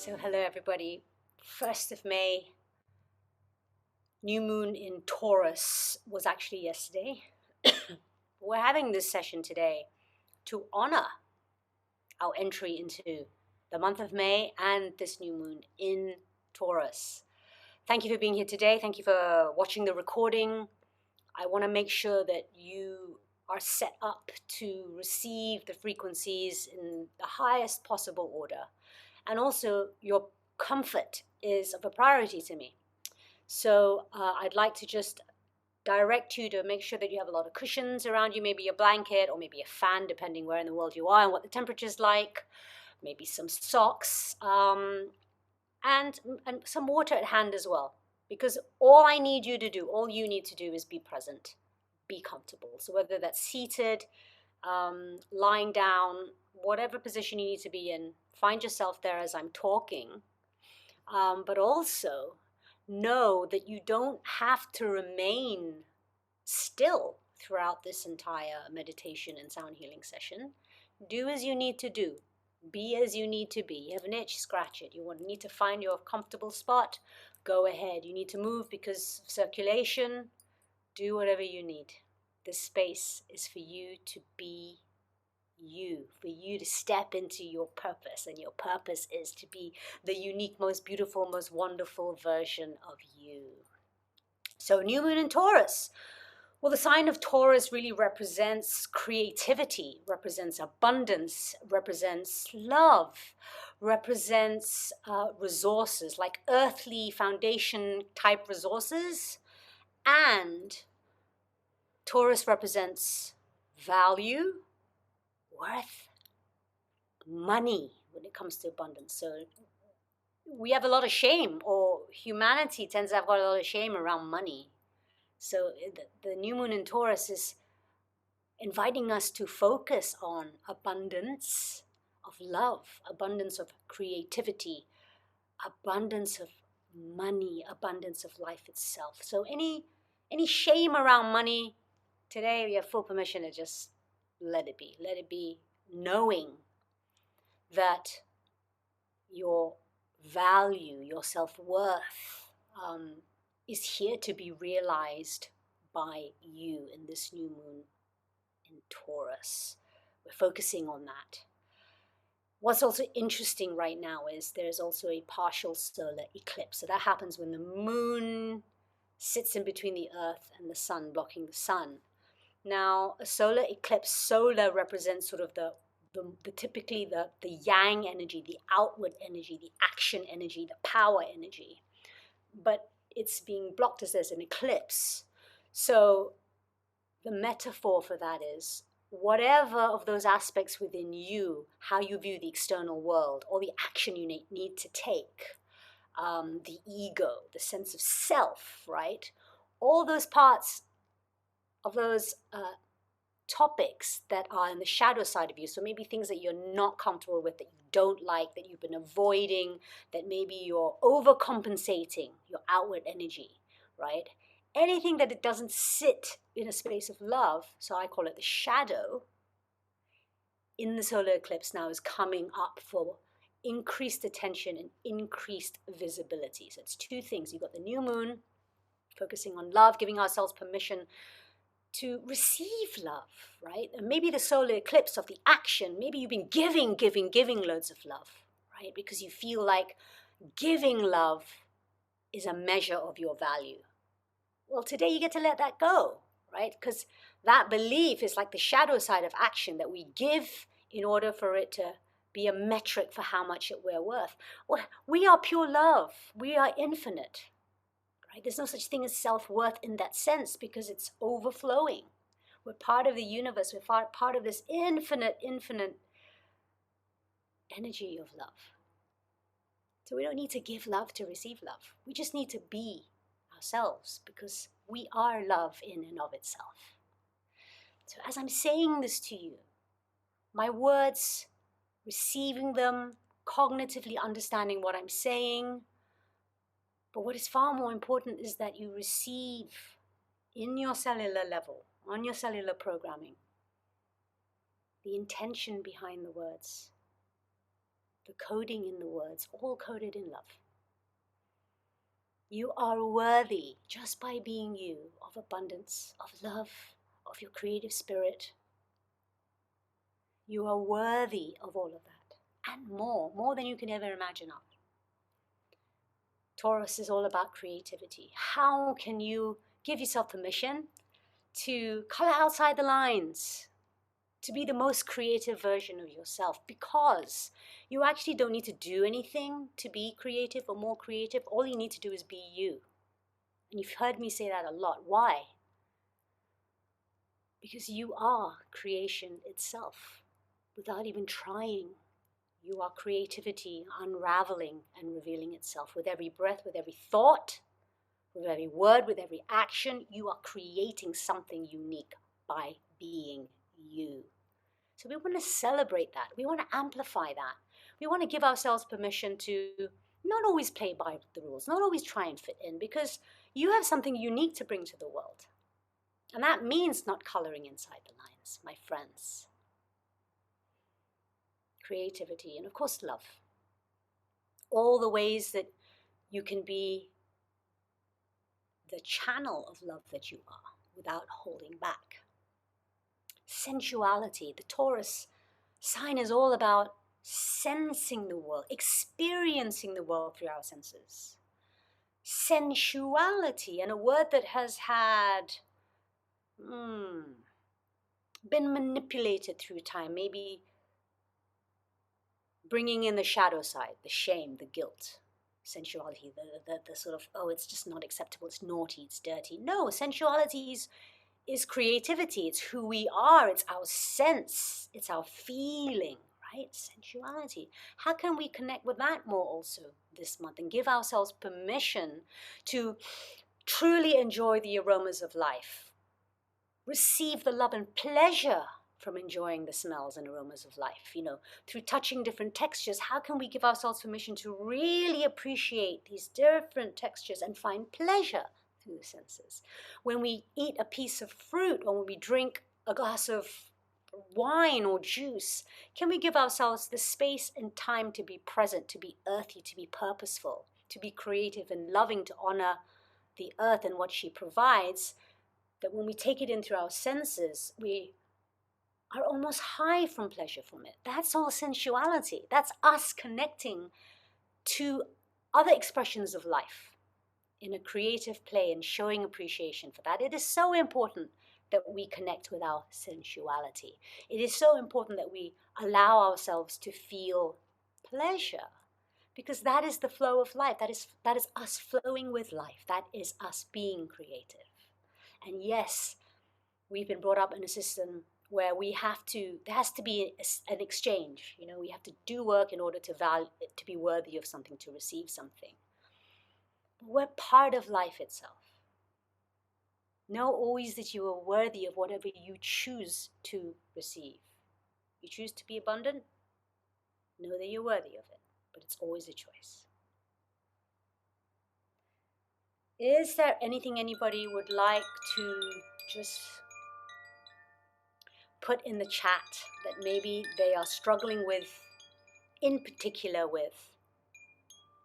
So hello everybody, 1st of May, new moon in Taurus was actually yesterday. We're having this session today to honor our entry into the month of May and this new moon in Taurus. Thank you for being here today. Thank you for watching the recording. I want to make sure that you are set up to receive the frequencies in the highest possible order. And also your comfort is of a priority to me. So I'd like to just direct you to make sure that you have a lot of cushions around you, maybe a blanket or maybe a fan, depending where in the world you are and what the temperature is like, maybe some socks, and some water at hand as well. Because all you need to do is be present, be comfortable. So whether that's seated, lying down, whatever position you need to be in, find yourself there as I'm talking. But also know that you don't have to remain still throughout this entire meditation and sound healing session. Do as you need to do. Be as you need to be. You have an itch, scratch it. You need to find your comfortable spot. Go ahead. You need to move because of circulation. Do whatever you need. This space is for you to be you, for you to step into your purpose, and your purpose is to be the unique, most beautiful, most wonderful version of you. So new moon in Taurus. Well, the sign of Taurus really represents creativity, represents abundance, represents love, represents resources, like earthly foundation type resources. And Taurus represents value, worth, money when it comes to abundance. So we have a lot of shame, or humanity tends to have a lot of shame around money. So the new moon in Taurus is inviting us to focus on abundance of love, abundance of creativity, abundance of money, abundance of life itself. So any shame around money, today we have full permission to just let it be. Let it be, knowing that your value, your self-worth is here to be realized by you in this new moon in Taurus. We're focusing on that. What's also interesting right now is there's also a partial solar eclipse. So that happens when the moon sits in between the earth and the sun, blocking the sun. Now, a solar eclipse, solar represents sort of the typically the yang energy, the outward energy, the action energy, the power energy. But it's being blocked as there's an eclipse. So the metaphor for that is whatever of those aspects within you, how you view the external world, or the action you need to take, the ego, the sense of self, right? All those parts of those topics that are in the shadow side of you. So maybe things that you're not comfortable with, that you don't like, that you've been avoiding, that maybe you're overcompensating your outward energy, right? Anything that it doesn't sit in a space of love, so I call it the shadow, in the solar eclipse now is coming up for increased attention and increased visibility. So it's two things. You've got the new moon, focusing on love, giving ourselves permission to receive love, right? And maybe the solar eclipse of the action, maybe you've been giving loads of love, right? Because you feel like giving love is a measure of your value. Well, today you get to let that go, right? Because that belief is like the shadow side of action, that we give in order for it to be a metric for how much we're worth. Well, we are pure love. We are infinite. Right? There's no such thing as self-worth in that sense, because it's overflowing. We're part of the universe. We're part of this infinite energy of love. So we don't need to give love to receive love. We just need to be ourselves, because we are love in and of itself. So as I'm saying this to you, my words, receiving them, cognitively understanding what I'm saying, but what is far more important is that you receive in your cellular level, on your cellular programming, the intention behind the words. the coding in the words, all coded in love. You are worthy just by being you, of abundance, of love, of your creative spirit. You are worthy of all of that and more than you can ever imagine of. Taurus is all about creativity. How can you give yourself permission to color outside the lines, to be the most creative version of yourself? Because you actually don't need to do anything to be creative or more creative. All you need to do is be you. And you've heard me say that a lot. Why? Because you are creation itself without even trying. You are creativity unraveling and revealing itself with every breath, with every thought, with every word, with every action. You are creating something unique by being you. So we want to celebrate that. We want to amplify that. We want to give ourselves permission to not always play by the rules, not always try and fit in, because you have something unique to bring to the world. And that means not coloring inside the lines, my friends. Creativity, and of course love. All the ways that you can be the channel of love that you are without holding back. Sensuality. The Taurus sign is all about sensing the world, experiencing the world through our senses. Sensuality, and a word that has had been manipulated through time, maybe bringing in the shadow side, the shame, the guilt. Sensuality, the sort of, oh, it's just not acceptable, it's naughty, it's dirty. No, sensuality is creativity, it's who we are, it's our sense, it's our feeling, right? Sensuality. How can we connect with that more also this month and give ourselves permission to truly enjoy the aromas of life? Receive the love and pleasure from enjoying the smells and aromas of life, through touching different textures. How can we give ourselves permission to really appreciate these different textures and find pleasure through the senses? When we eat a piece of fruit, or when we drink a glass of wine or juice, can we give ourselves the space and time to be present, to be earthy, to be purposeful, to be creative and loving, to honor the earth and what she provides, that when we take it in through our senses, we are almost high from pleasure from it. That's all sensuality. That's us connecting to other expressions of life in a creative play and showing appreciation for that. It is so important that we connect with our sensuality. It is so important that we allow ourselves to feel pleasure, because that is the flow of life. That is us flowing with life. That is us being creative. And yes, we've been brought up in a system where there has to be an exchange. We have to do work in order to be worthy of something, to receive something. But we're part of life itself. Know always that you are worthy of whatever you choose to receive. You choose to be abundant, know that you're worthy of it, but it's always a choice. Is there anything anybody would like to just put in the chat that maybe they are struggling with, in particular with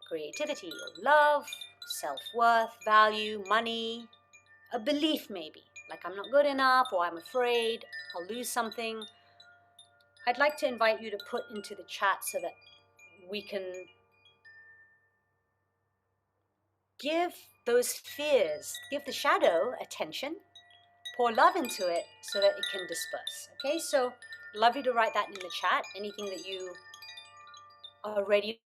creativity or love, self-worth, value, money, a belief maybe, like I'm not good enough, or I'm afraid I'll lose something? I'd like to invite you to put into the chat so that we can give those fears, give the shadow attention, pour love into it so that it can disperse. Okay, so I'd love you to write that in the chat, anything that you are ready.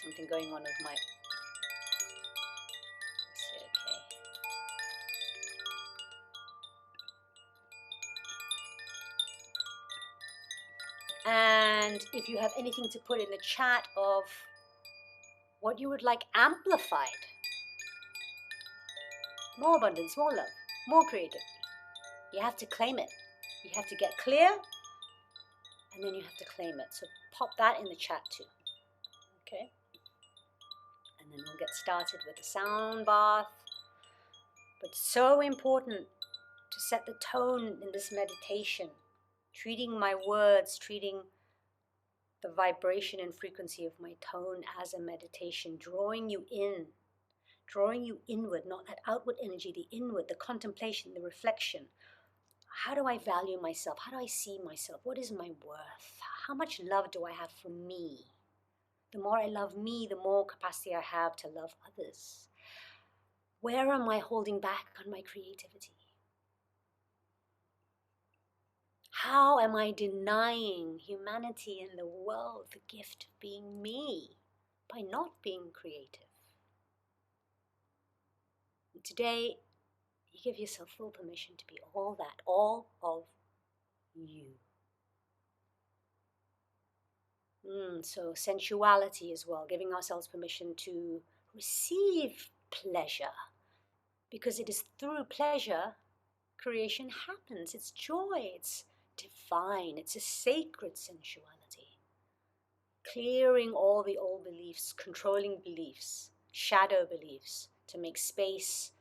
Something going on with my, let's see, okay. And if you have anything to put in the chat of what you would like amplified, more abundance, more love, more creativity, you have to claim it. You have to get clear, and then you have to claim it. So pop that in the chat too. Okay? And then we'll get started with the sound bath. But so important to set the tone in this meditation, treating my words, treating the vibration and frequency of my tone as a meditation, drawing you in, drawing you inward, not that outward energy, the inward, the contemplation, the reflection. How do I value myself? How do I see myself? What is my worth? How much love do I have for me? The more I love me, the more capacity I have to love others. Where am I holding back on my creativity? How am I denying humanity and the world the gift of being me by not being creative? And today, you give yourself full permission to be all that, all of you. So sensuality as well, giving ourselves permission to receive pleasure, because it is through pleasure creation happens. It's joy, it's divine, it's a sacred sensuality. Clearing all the old beliefs, controlling beliefs, shadow beliefs, to make space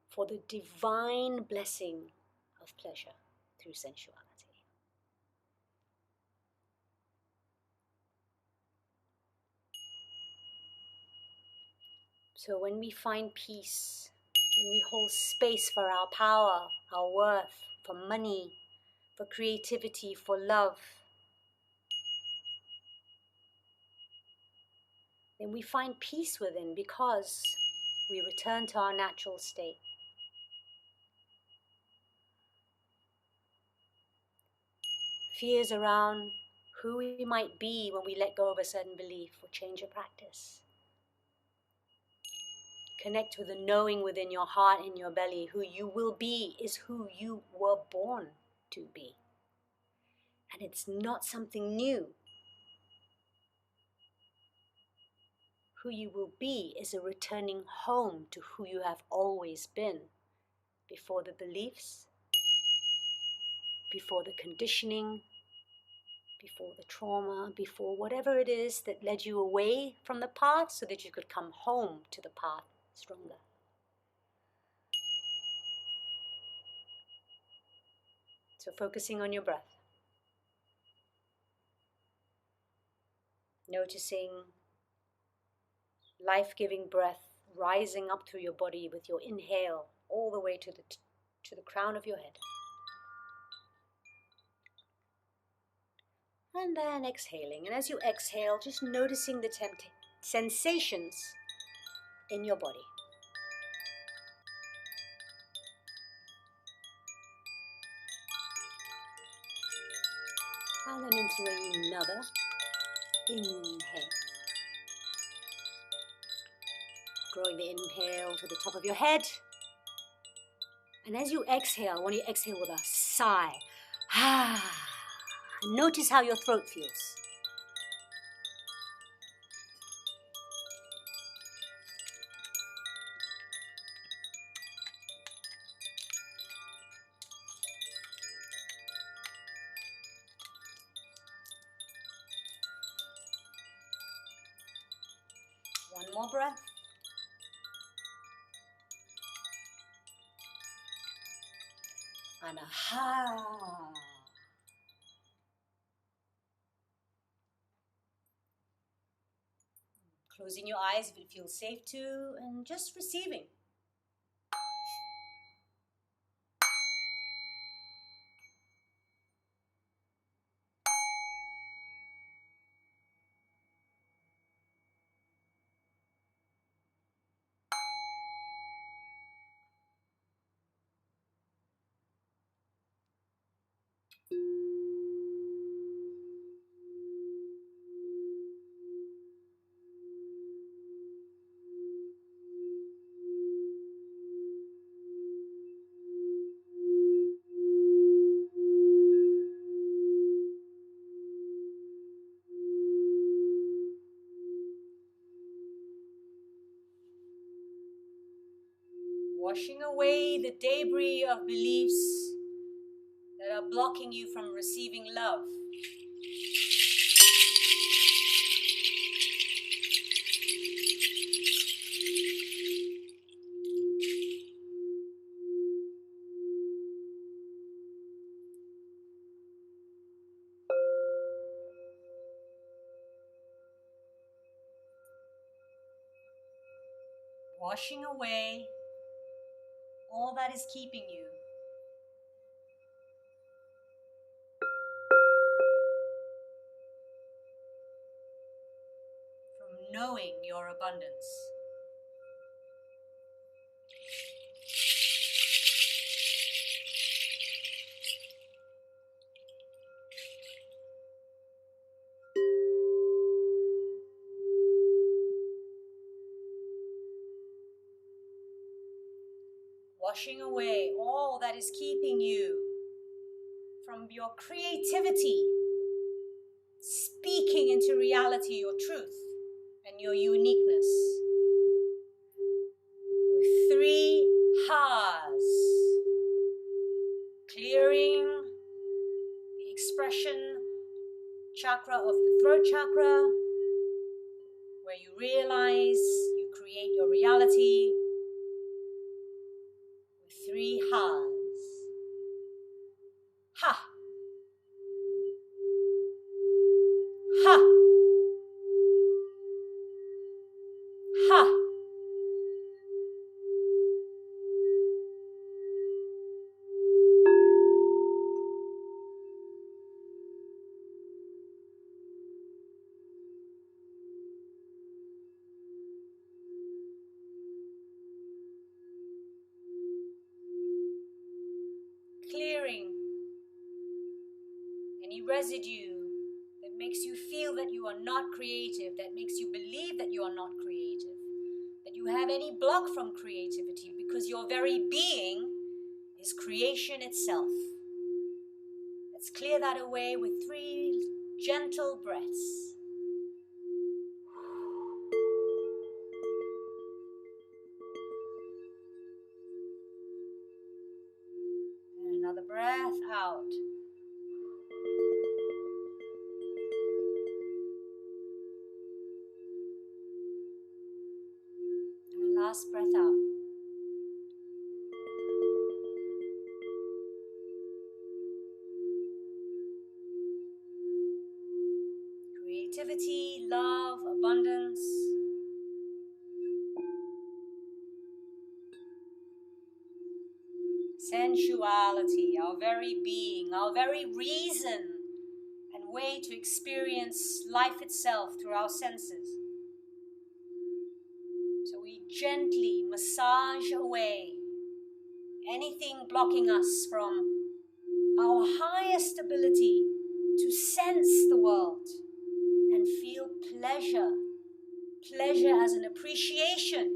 for the divine blessing of pleasure through sensuality. So when we find peace, when we hold space for our power, our worth, for money, for creativity, for love, then we find peace within, because we return to our natural state. Fears around who we might be when we let go of a certain belief or change a practice. Connect with the knowing within your heart and your belly. Who you will be is who you were born to be. And it's not something new. Who you will be is a returning home to who you have always been, before the beliefs, before the conditioning, before the trauma, before whatever it is that led you away from the path so that you could come home to the path stronger. So focusing on your breath. Noticing life-giving breath rising up through your body with your inhale all the way to the crown of your head. And then exhaling. And as you exhale, just noticing the sensations in your body. And then into another inhale. Drawing the inhale to the top of your head. And as you exhale, I want you to exhale with a sigh. And notice how your throat feels. One more breath. And a Closing your eyes if it feels safe to, and just receiving. Washing away the debris of beliefs that are blocking you from receiving love. washing away all that is keeping you from knowing your abundance. Washing away all that is keeping you from your creativity, speaking into reality your truth and your uniqueness. With 3 ha's, clearing the expression chakra of the throat chakra, where you realize you create your reality. 3 ha's. Ha. Ha. Ha. Clearing any residue that makes you feel that you are not creative, that makes you believe that you are not creative, that you have any block from creativity, because your very being is creation itself. Let's clear that away with 3 gentle breaths. And another breath out. And last breath out. Creativity, love, abundance. Sensuality, our very being, our very reason and way to experience life itself through our senses. So we gently massage away anything blocking us from our highest ability to sense the world and feel pleasure. Pleasure as an appreciation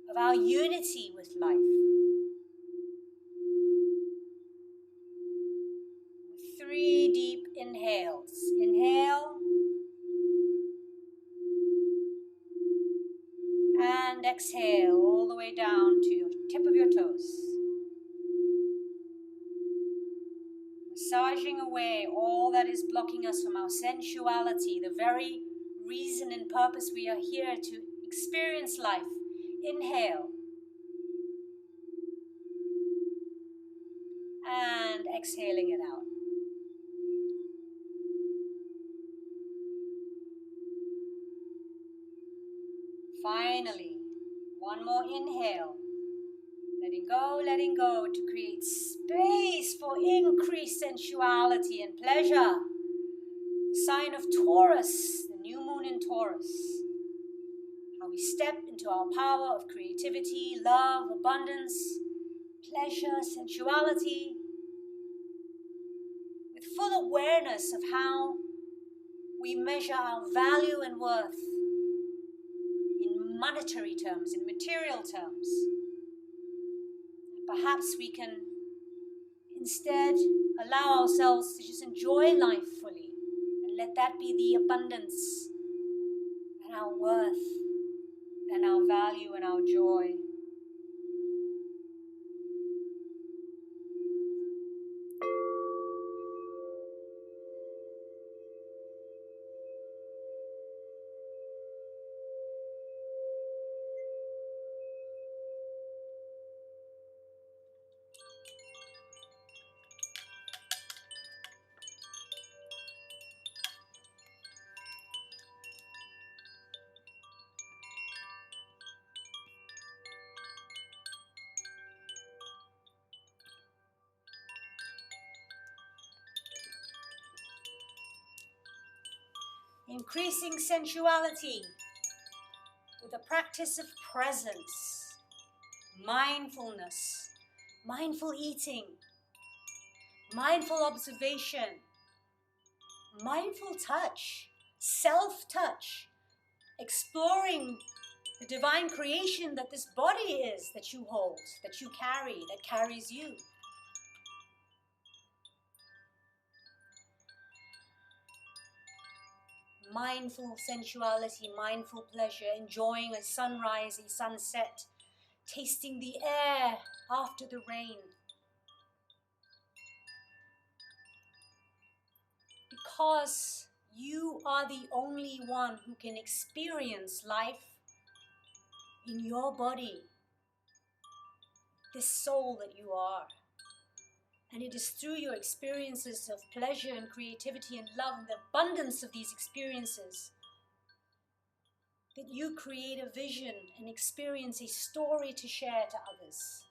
of our unity with life. With 3 deep inhales. Inhale. And exhale all the way down to your tip of your toes. Massaging away all that is blocking us from our sensuality, the very reason and purpose we are here to experience life. Inhale. And exhaling it out. Finally, one more inhale. Letting go to create space for increased sensuality and pleasure. The sign of Taurus, the new moon in Taurus. How we step into our power of creativity, love, abundance, pleasure, sensuality, with full awareness of how we measure our value and worth in monetary terms, in material terms. And perhaps we can instead allow ourselves to just enjoy life fully and let that be the abundance and our worth and our value and our joy. increasing sensuality with a practice of presence, mindfulness, mindful eating, mindful observation, mindful touch, self-touch, exploring the divine creation that this body is, that you hold, that you carry, that carries you. Mindful sensuality, mindful pleasure, enjoying a sunrise, a sunset, tasting the air after the rain. Because you are the only one who can experience life in your body, this soul that you are. And it is through your experiences of pleasure and creativity and love and the abundance of these experiences that you create a vision and experience a story to share to others.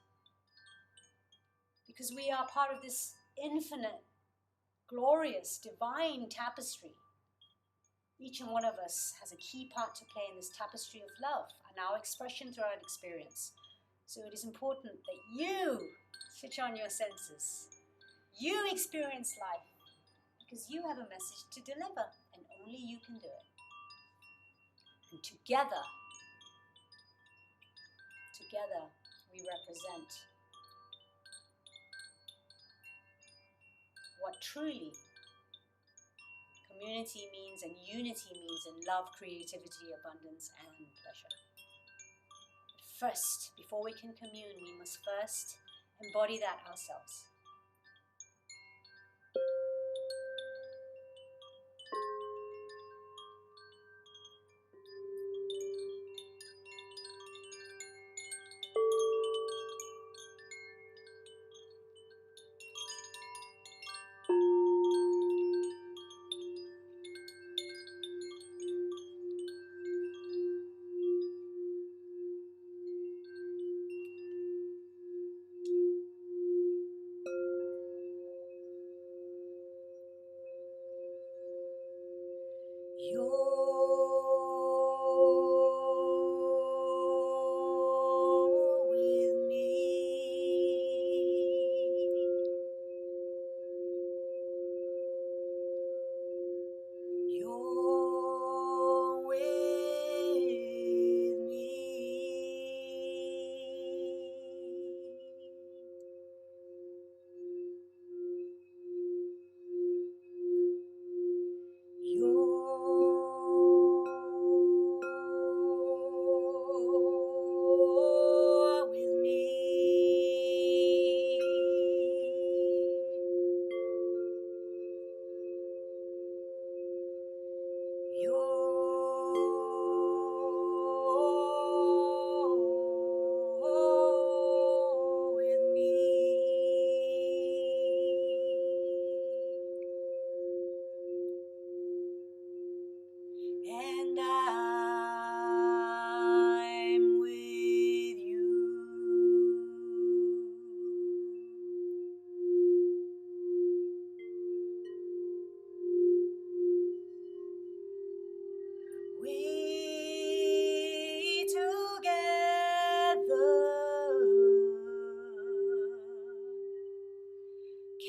Because we are part of this infinite, glorious, divine tapestry. Each and one of us has a key part to play in this tapestry of love and our expression through our experience. So it is important that you switch on your senses. You experience life because you have a message to deliver and only you can do it. And together we represent what truly community means and unity means in love, creativity, abundance, and pleasure. But first, before we can commune, we must first embody that ourselves.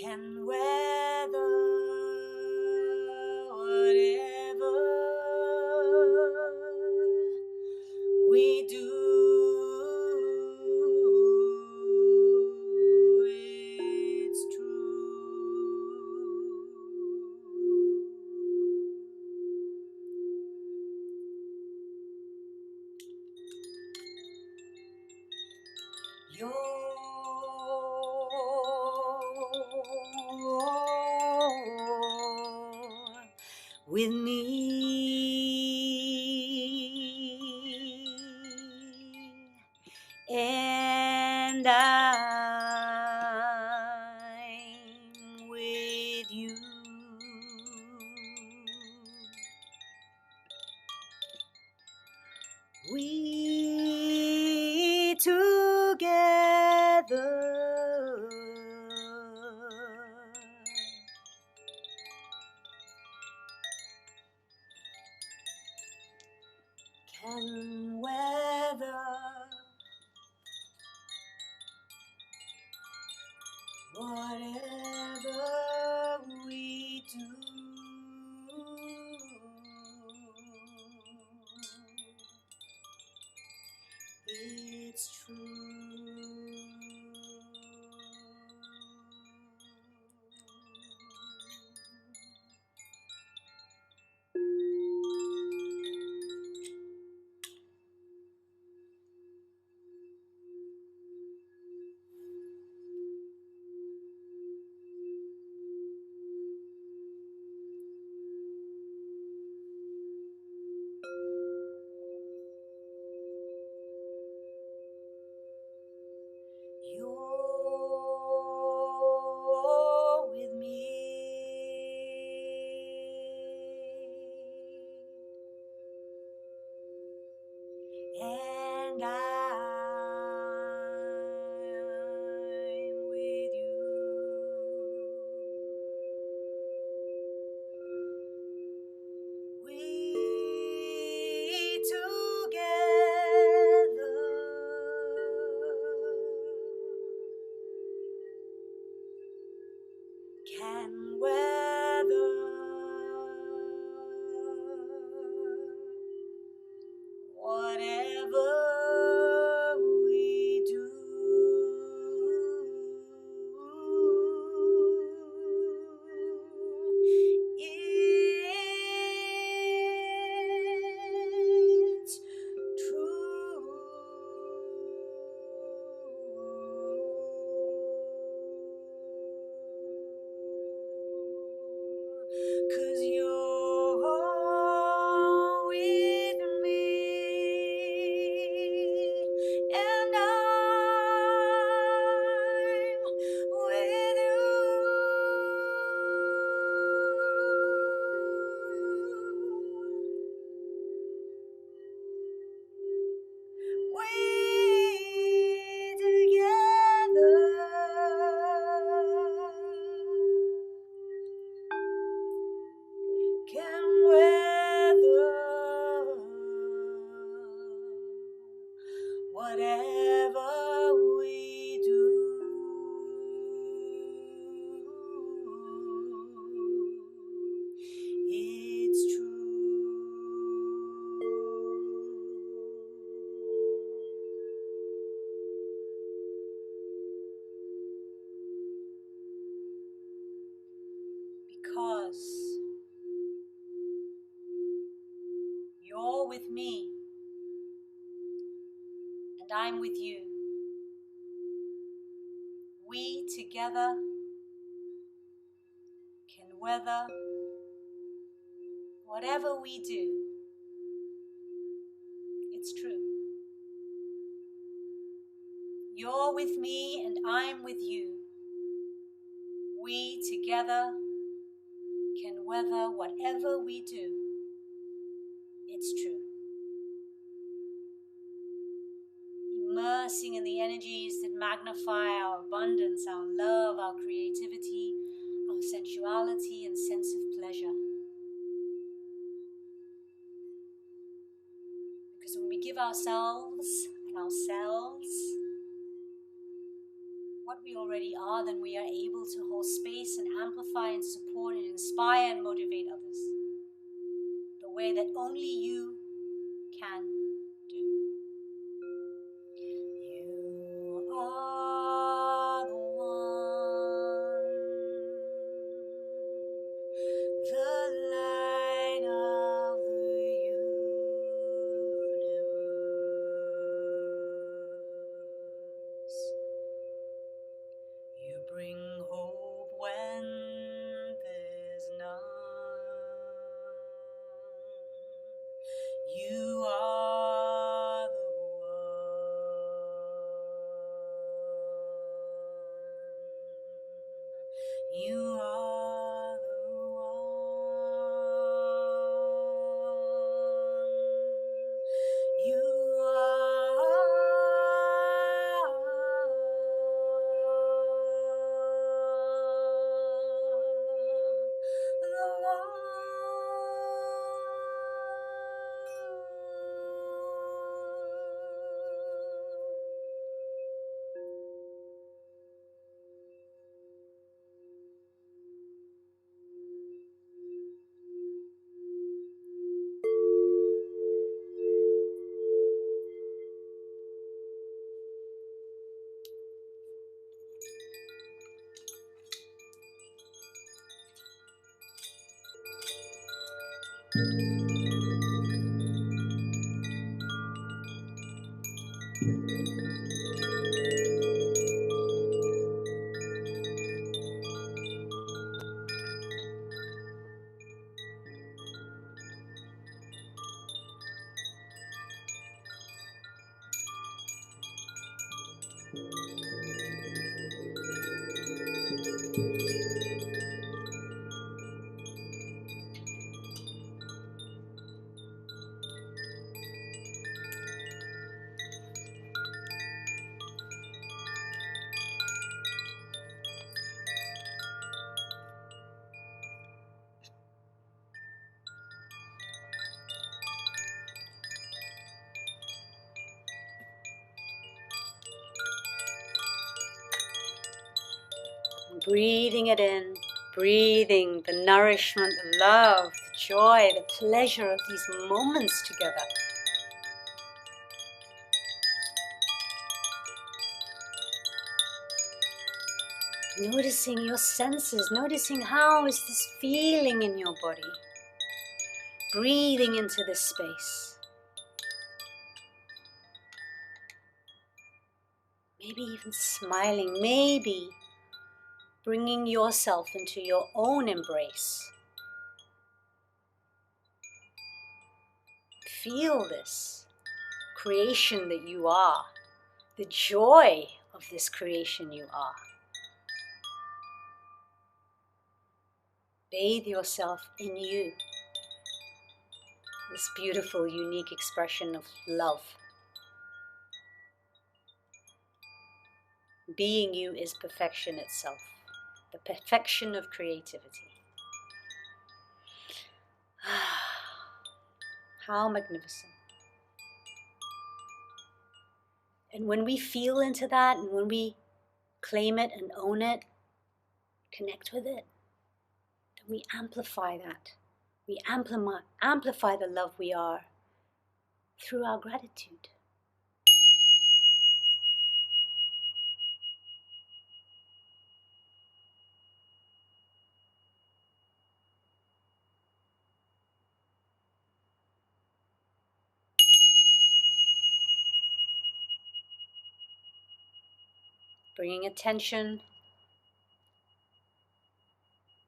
Can weather whatever we do. It's true. You're with me, and I'm with you. We together Whatever we do, it's true. You're with me, and I'm with you. We together can weather whatever we do. It's true. 'Cause you're with me, and I'm with you. We together can weather whatever we do. It's true. Because you're with me, and I'm with you. We together can weather whatever we do. It's true. You're with me, and I'm with you. We together can weather whatever we do. It's true. Immersing in the energies that magnify our abundance, our love, our creativity, our sensuality and sense of pleasure. Because when we give ourselves and ourselves what we already are, then we are able to hold space and amplify and support and inspire and motivate others the way that only you can do. You are the one, the light of the universe. You bring hope when there's none. You are the one. You are the one. You are Breathing it in, breathing the nourishment, the love, the joy, the pleasure of these moments together. Noticing your senses, noticing how is this feeling in your body. Breathing into this space. Maybe even smiling, maybe bringing yourself into your own embrace. Feel this creation that you are, the joy of this creation you are. Bathe yourself in you, this beautiful, unique expression of love. Being you is perfection itself, the perfection of creativity. How magnificent. And when we feel into that, and when we claim it and own it, connect with it, then we amplify that. We amplify the love we are through our gratitude. Bringing attention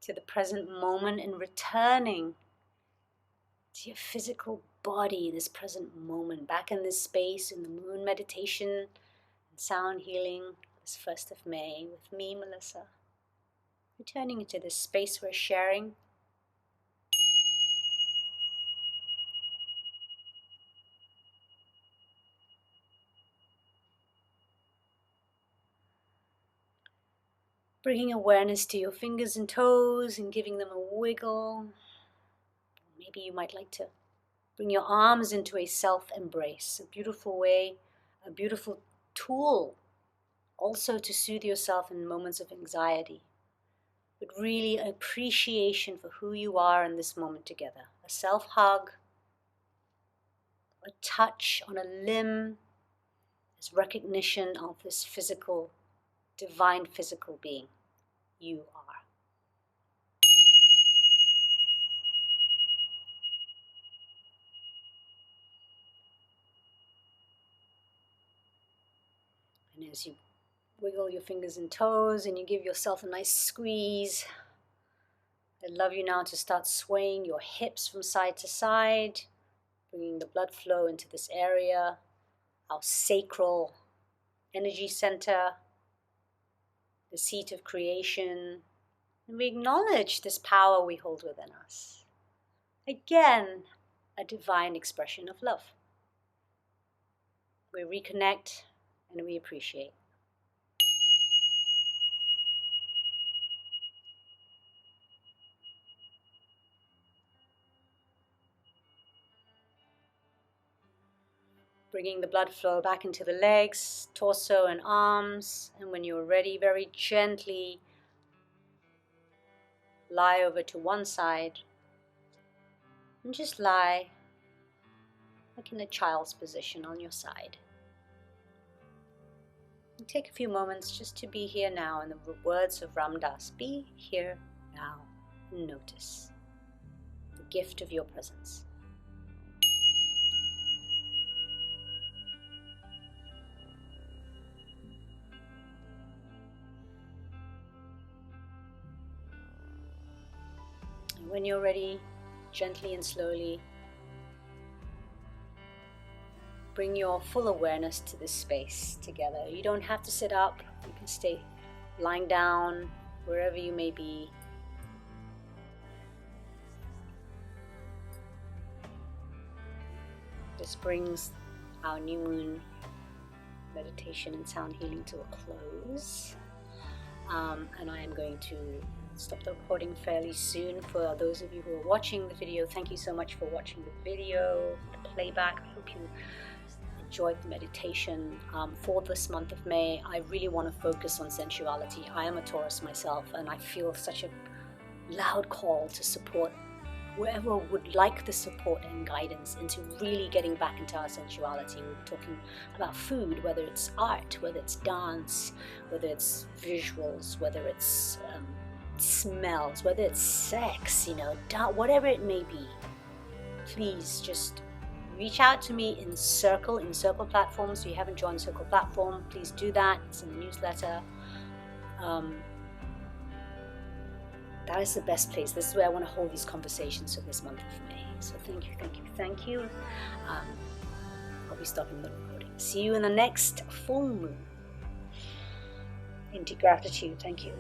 to the present moment and returning to your physical body, this present moment, back in this space, in the moon meditation and sound healing, this 1st of May with me, Melissa. Returning into this space we're sharing. Bringing awareness to your fingers and toes and giving them a wiggle. Maybe you might like to bring your arms into a self-embrace, a beautiful way, a beautiful tool also to soothe yourself in moments of anxiety. But really appreciation for who you are in this moment together. A self-hug, a touch on a limb is recognition of this physical, divine physical being you are. And as you wiggle your fingers and toes and you give yourself a nice squeeze, I'd love you now to start swaying your hips from side to side, bringing the blood flow into this area, our sacral energy center, the seat of creation, and we acknowledge this power we hold within us. Again, a divine expression of love. We reconnect and we appreciate. Bringing the blood flow back into the legs, torso and arms, and when you're ready, very gently lie over to one side and just lie like in a child's position on your side. And take a few moments just to be here now in the words of Ram Dass. Be here now and notice the gift of your presence. And when you're ready, gently and slowly bring your full awareness to this space together. You don't have to sit up. You can stay lying down, wherever you may be. This brings our new moon meditation and sound healing to a close. And I am going to stop the recording fairly soon. For those of you who are watching the video, thank you so much for watching the video, the playback. I hope you enjoyed the meditation. For this month of May, I really want to focus on sensuality. I am a Taurus myself, and I feel such a loud call to support whoever would like the support and guidance into really getting back into our sensuality. We're talking about food, whether it's art, whether it's dance, whether it's visuals, whether it's smells, whether it's sex, whatever it may be. Please just reach out to me in Circle platforms. If you haven't joined Circle platform, please do that. It's in the newsletter. That is the best place. This is where I want to hold these conversations for this month of May. So thank you. I'll be stopping the recording. See you in the next full moon. Into gratitude. Thank you.